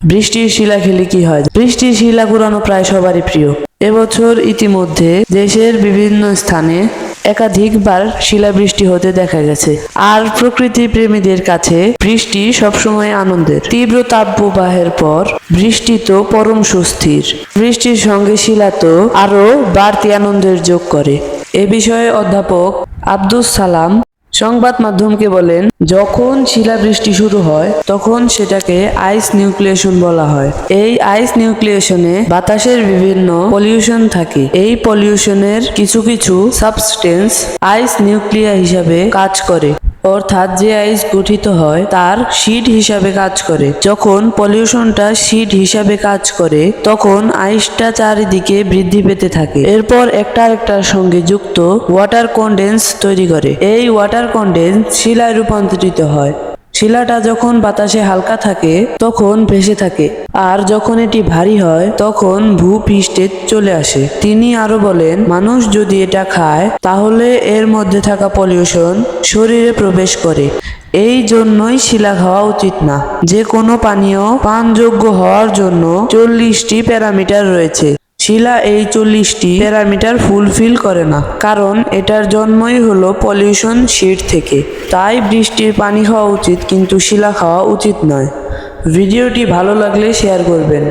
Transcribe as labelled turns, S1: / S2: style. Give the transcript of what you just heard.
S1: বৃষ্টির শিলা খেলে কি হয়? বৃষ্টির শিলা কুড়ানো প্রায় সবারই প্রিয়। এবছর ইতিমধ্যে দেশের বিভিন্ন স্থানে একাধিকবার শিলাবৃষ্টি হতে দেখা গেছে। আর প্রকৃতি প্রেমীদের কাছে বৃষ্টি সবসময় আনন্দের। তীব্র তাপপ্রবাহের পর বৃষ্টি তো পরম স্বস্তির। বৃষ্টির সঙ্গে শিলা তো আরো বাড়তি আনন্দের যোগ করে। এ বিষয়ে অধ্যাপক আব্দুস সালাম সংবাদ মাধ্যমকে বলেন, যখন শিলাবৃষ্টি শুরু হয় তখন সেটাকে আইস নিউক্লিয়েশন বলা হয়। এই আইস নিউক্লিয়েশনে বাতাসের বিভিন্ন পলিউশন থাকে। এই পলিউশনের কিছু কিছু সাবস্টেন্স আইস নিউক্লিয়া হিসাবে কাজ করে, অর্থাৎ যে আইস গঠিত হয় তার শিট হিসাবে কাজ করে। যখন পলিউশনটা শিট হিসাবে কাজ করে তখন আইসটা চারিদিকে বৃদ্ধি পেতে থাকে। এরপর একটা আরেকটার সঙ্গে যুক্ত ওয়াটার কন্ডেন্স তৈরি করে। এই ওয়াটার কন্ডেন্স শিলায় রূপান্তরিত হয়। শিলাটা যখন বাতাসে হালকা থাকে তখন ভেসে থাকে, আর যখন এটি ভারী হয় তখন ভূপৃষ্ঠে চলে আসে। তিনি আরো বলেন, মানুষ যদি এটা খায় তাহলে এর মধ্যে থাকা পলিউশন শরীরে প্রবেশ করে। এই জন্যই শিলা খাওয়া উচিত না। যে কোনো পানীয় পানযোগ্য হওয়ার জন্য 40টি প্যারামিটার রয়েছে। শিলা এই 40টি প্যারামিটার ফুলফিল করে না, কারণ এটার জন্মই হলো পলিউশন শিট থেকে। তাই বৃষ্টির পানি খাওয়া উচিত, কিন্তু শিলা খাওয়া উচিত নয়। ভিডিওটি ভালো লাগলে শেয়ার করবেন।